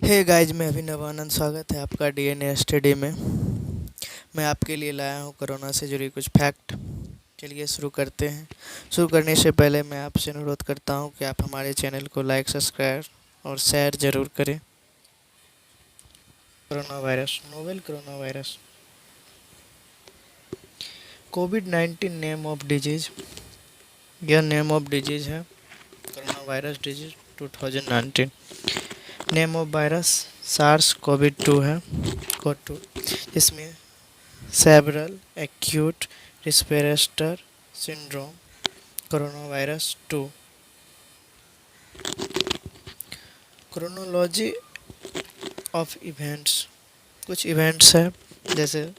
Hey guys, मैं अभिनव आनंद। स्वागत है आपका डीएनए स्टडी में। मैं आपके लिए लाया हूँ कोरोना से जुड़ी कुछ फैक्ट। चलिए शुरू करते हैं। शुरू करने से पहले मैं आपसे अनुरोध करता हूँ कि आप हमारे चैनल को लाइक, सब्सक्राइब और शेयर ज़रूर करें। Corona virus, novel corona virus. कोविड-19 नेम ऑफ डिजीज। यह नेम ऑफ डिजीज है corona virus disease 2019। Name of virus SARS COVID 2 है, कोड 2। इसमें several acute respirator syndrome corona virus 2। Chronology of events. कुछ इवेंट्स हैं, जैसे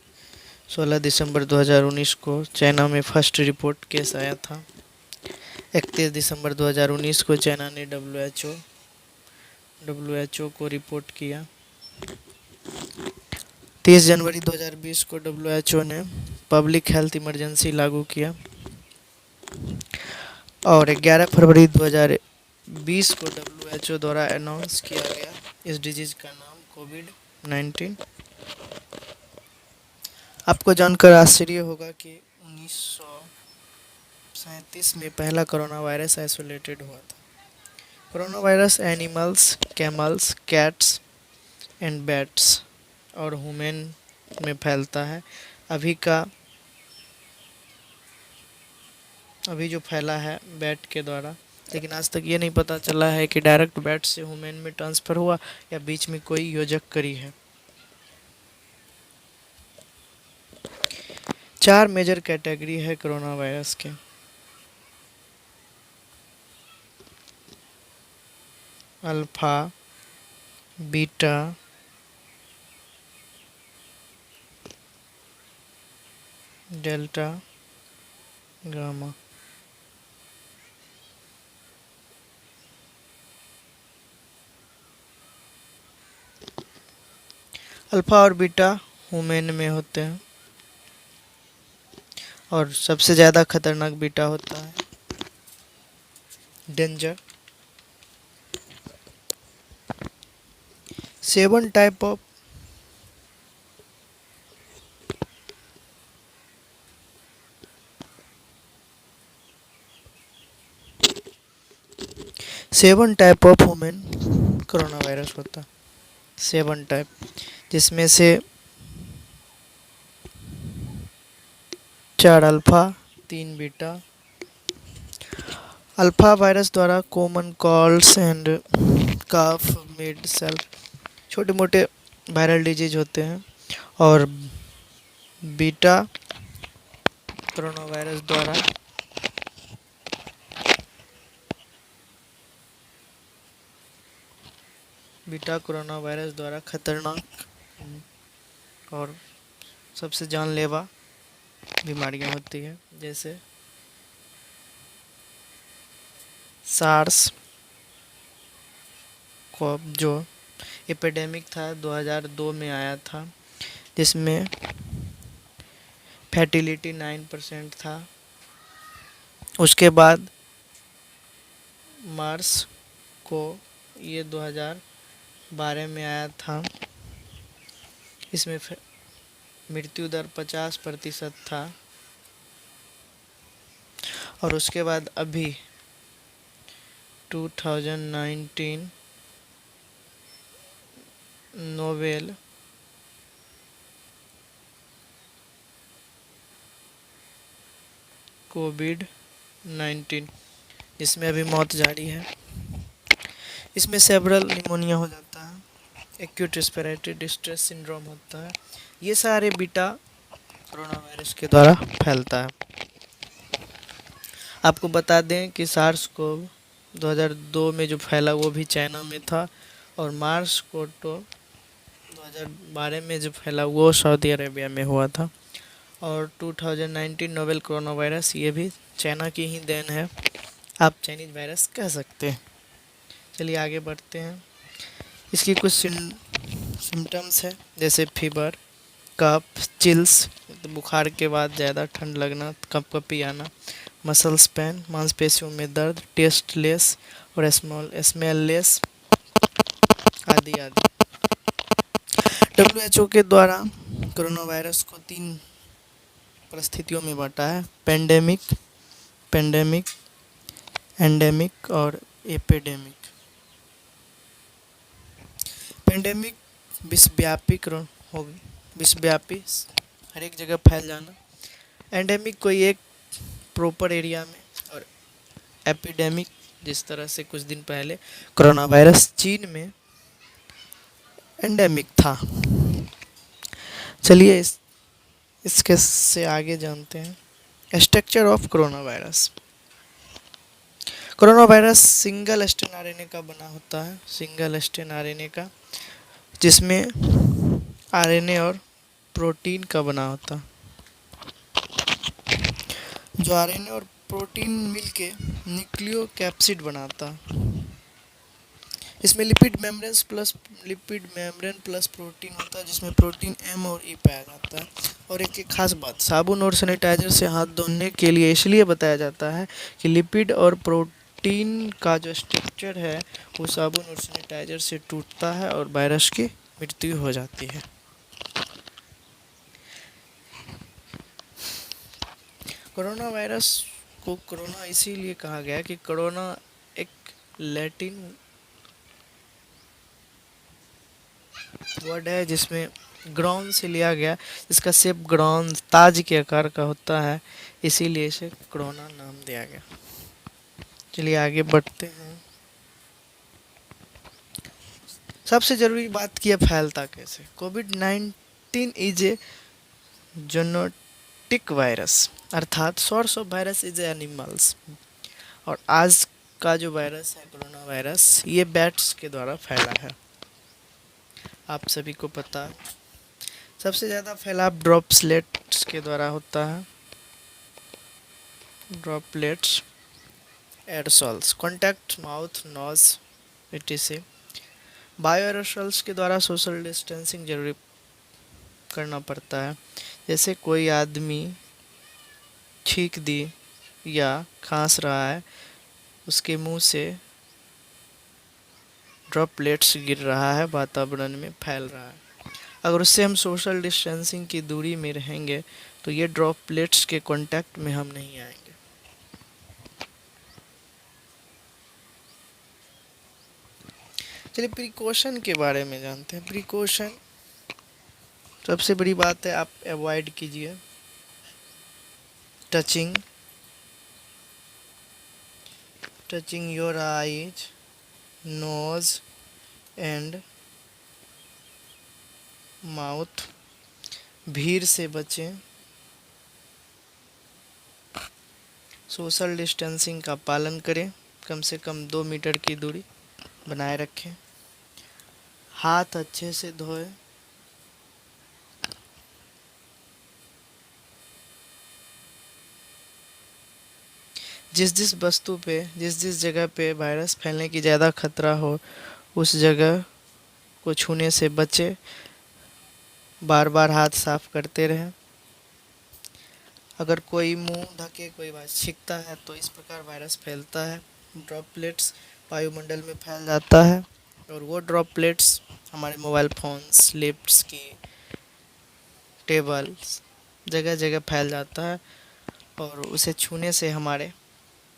16 दिसंबर 2019 को चाइना में फर्स्ट रिपोर्ट केस आया था। 31 दिसंबर 2019 को चाइना ने डब्ल्यू एच ओ को रिपोर्ट किया। 30 जनवरी 2020 को डब्ल्यू एच ओ ने पब्लिक हेल्थ इमरजेंसी लागू किया। और 11 फरवरी 2020 को डब्ल्यू एच ओ द्वारा अनाउंस किया गया इस डिजीज़ का नाम कोविड-19। आपको जानकर आश्चर्य होगा कि 1937 में पहला कोरोना वायरस आइसोलेटेड हुआ था। Corona virus animals, camels, cats and bats और ह्यूमन में फैलता है। अभी जो फैला है बैट के द्वारा, लेकिन आज तक ये नहीं पता चला है कि डायरेक्ट बैट से ह्यूमन में ट्रांसफ़र हुआ या बीच में कोई योजक करी है। 4 मेजर कैटेगरी है कोरोना वायरस के। Alpha, beta, delta, gamma. Alpha और बीटा ह्यूमन में होते हैं और सबसे ज़्यादा खतरनाक बीटा होता है, danger. 7 type of human corona virus होता है। 7 टाइप, जिसमें से 4 अल्फा, 3 बीटा। अल्फा वायरस द्वारा common colds and cough, mid self, छोटे मोटे वायरल डिजीज होते हैं। और बीटा कोरोना वायरस द्वारा खतरनाक और सबसे जानलेवा बीमारियां होती है, जैसे सार्स को, जो एपिडेमिक था 2002 में आया था, जिसमें फैटिलिटी 9% था। उसके बाद मार्स को, ये 2012 में आया था, इसमें मृत्यु दर 50% था। और उसके बाद अभी 2019 नोवेल कोविड-19, जिसमें अभी मौत जारी है। इसमें सेवरल निमोनिया हो जाता है, एक्यूट रेस्पिरेटरी डिस्ट्रेस सिंड्रोम होता है। ये सारे बीटा कोरोना वायरस के द्वारा फैलता है। आपको बता दें कि सार्स को 2002 में जो फैला वो भी चाइना में था, और मार्स को तो 2012 में जो फैला वो सऊदी अरेबिया में हुआ था। और 2019 नोवेल कोरोना वायरस, ये भी चाइना की ही देन है, आप चाइनीज वायरस कह सकते हैं। चलिए आगे बढ़ते हैं। इसकी कुछ सिम्टम्स है, जैसे फीवर, कफ, चिल्स, बुखार के बाद ज़्यादा ठंड लगना, कँपकँपी आना, मसल्स पेन, मांसपेशियों में दर्द, टेस्टलेस और स्मेललेस, आदि आदि। WHO के द्वारा कोरोना वायरस को 3 परिस्थितियों में बांटा है: पेंडेमिक, पेंडेमिक, एंडेमिक और एपिडेमिक। पेंडेमिक विश्वव्यापी हो विश्वव्यापी, हर एक जगह फैल जाना। एंडेमिक कोई एक प्रॉपर एरिया में। और एपिडेमिक, जिस तरह से कुछ दिन पहले कोरोना वायरस चीन में एंडेमिक था। चलिए इसके से आगे जानते हैं structure of corona virus. Corona virus single strand RNA का बना होता है, सिंगल स्ट्रैंड आरएनए का, जिसमें आरएनए और प्रोटीन का बना होता है। जो आरएनए और प्रोटीन मिलके न्यूक्लियोकैप्सिड बनाता है। इसमें लिपिड मेम्ब्रेन प्लस प्रोटीन होता है, जिसमें प्रोटीन एम और ई पाया जाता है। और एक खास बात, साबुन और सैनिटाइजर से हाथ धोने के लिए इसलिए बताया जाता है कि लिपिड और प्रोटीन का जो स्ट्रक्चर है वो साबुन और सैनिटाइजर से टूटता है और वायरस की मृत्यु हो जाती है। कोरोना वायरस को कोरोना इसीलिए कहा गया कि कोरोना एक लैटिन वर्ड है जिसमें ग्राउंड से लिया गया, जिसका शेप ग्राउंड ताज के आकार का होता है, इसीलिए इसे कोरोना नाम दिया गया। चलिए आगे बढ़ते हैं। सबसे जरूरी बात की है फैलता कैसे। कोविड-19 इज ए जोनोटिक वायरस, अर्थात source of virus is animals. और आज का जो वायरस है कोरोना वायरस, ये बैट्स के द्वारा फैला है, आप सभी को पता है। सबसे ज़्यादा फैलाव ड्रॉपलेट्स के द्वारा होता है, droplets, aerosols, contact, mouth, nose, etc। Bio aerosols के द्वारा सोशल डिस्टेंसिंग जरूरी करना पड़ता है। जैसे कोई आदमी छींक दी या खांस रहा है, उसके मुंह से ड्रॉपलेट्स गिर रहा है, वातावरण में फैल रहा है। अगर उससे हम सोशल डिस्टेंसिंग की दूरी में रहेंगे तो ये ड्रॉपलेट्स के कांटेक्ट में हम नहीं आएंगे। चलिए प्रिकॉशन के बारे में जानते हैं। प्रिकॉशन, सबसे बड़ी बात है, आप अवॉइड कीजिए touching your eyes, nose and mouth. भीड़ से बचें, सोशल डिस्टेंसिंग का पालन करें, कम से कम 2 मीटर की दूरी बनाए रखें, हाथ अच्छे से धोएं, जिस जिस जगह पे वायरस फैलने की ज़्यादा खतरा हो उस जगह को छूने से बचें, बार बार हाथ साफ करते रहें। अगर कोई मुंह ढके कोई छींकता है तो इस प्रकार वायरस फैलता है। ड्रॉपलेट्स वायुमंडल में फैल जाता है और वो ड्रॉपलेट्स हमारे मोबाइल फोन्स, लिफ्ट्स की, टेबल्स, जगह जगह फैल जाता है और उसे छूने से हमारे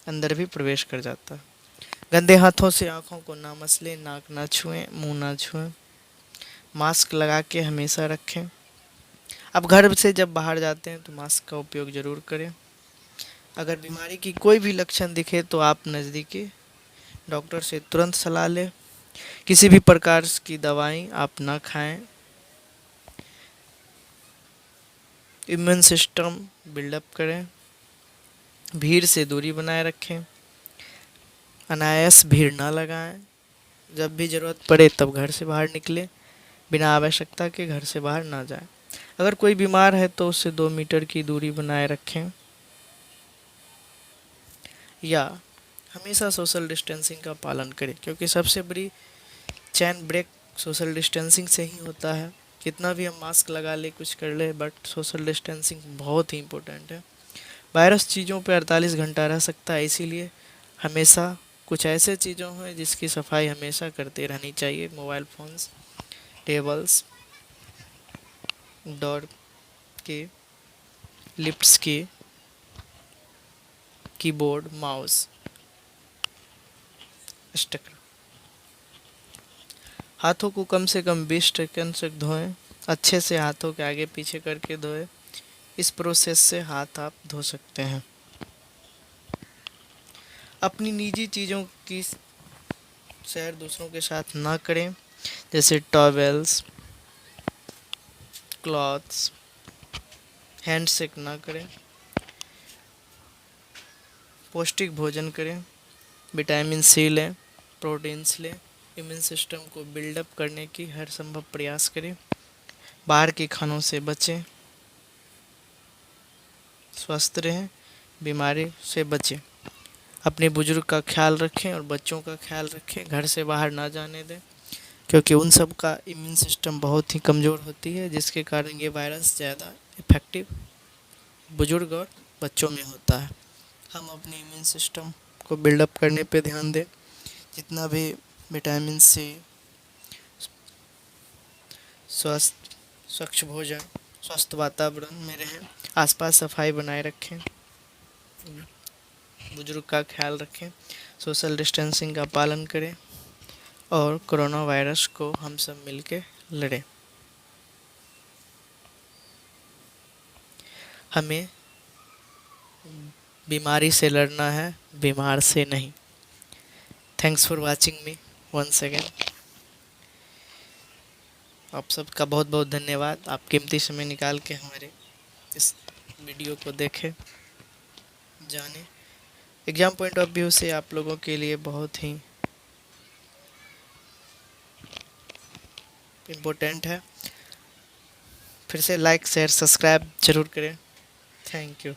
अंदर भी प्रवेश कर जाता है। गंदे हाथों से आँखों को ना मसलें, नाक ना छुएं, मुंह ना छुएं, मास्क लगा के हमेशा रखें। अब घर से जब बाहर जाते हैं तो मास्क का उपयोग ज़रूर करें। अगर बीमारी की कोई भी लक्षण दिखे तो आप नज़दीकी डॉक्टर से तुरंत सलाह लें। किसी भी प्रकार की दवाई आप ना खाएं। इम्यून सिस्टम बिल्डअप करें। भीड़ से दूरी बनाए रखें। अनायास भीड़ ना लगाएं। जब भी ज़रूरत पड़े तब घर से बाहर निकलें, बिना आवश्यकता के घर से बाहर ना जाएं। अगर कोई बीमार है तो उससे 2 मीटर की दूरी बनाए रखें या हमेशा सोशल डिस्टेंसिंग का पालन करें, क्योंकि सबसे बड़ी चैन ब्रेक सोशल डिस्टेंसिंग से ही होता है। कितना भी हम मास्क लगा ले, कुछ कर ले, बट सोशल डिस्टेंसिंग बहुत ही इम्पोर्टेंट है। वायरस चीज़ों पे 48 घंटा रह सकता है, इसीलिए हमेशा कुछ ऐसे चीज़ों हैं जिसकी सफाई हमेशा करते रहनी चाहिए। मोबाइल फ़ोन्स, टेबल्स, डोर की, लिफ्ट्स की, कीबोर्ड, माउस, स्टिकर। हाथों को कम से कम 20 सेकंड तक धोएं। अच्छे से हाथों के आगे पीछे करके धोएं। इस प्रोसेस से हाथ आप धो सकते हैं। अपनी निजी चीज़ों की शेयर दूसरों के साथ ना करें, जैसे टॉवेल्स, क्लॉथ्स। हैंडशेक ना करें। पौष्टिक भोजन करें। विटामिन सी लें, प्रोटीन्स लें। इम्यून सिस्टम को बिल्डअप करने की हर संभव प्रयास करें। बाहर के खानों से बचें। स्वस्थ रहें, बीमारी से बचें। अपने बुजुर्ग का ख्याल रखें और बच्चों का ख्याल रखें। घर से बाहर ना जाने दें, क्योंकि उन सब का इम्यून सिस्टम बहुत ही कमज़ोर होती है, जिसके कारण ये वायरस ज़्यादा इफ़ेक्टिव बुजुर्ग और बच्चों में होता है। हम अपने इम्यून सिस्टम को बिल्डअप करने पे ध्यान दें। जितना भी विटामिन सी, स्वस्थ स्वच्छ भोजन, स्वस्थ वातावरण में रहें। आसपास सफाई बनाए रखें। बुजुर्ग का ख्याल रखें। सोशल डिस्टेंसिंग का पालन करें और कोरोना वायरस को हम सब मिलके लड़ें। हमें बीमारी से लड़ना है, बीमार से नहीं। Thanks for watching me once again. आप सबका बहुत बहुत धन्यवाद। आप कीमती समय निकाल के हमारे इस वीडियो को देखें, जाने। एग्ज़ाम पॉइंट ऑफ व्यू से आप लोगों के लिए बहुत ही इम्पोर्टेंट है। फिर से लाइक शेयर सब्सक्राइब ज़रूर करें। Thank you.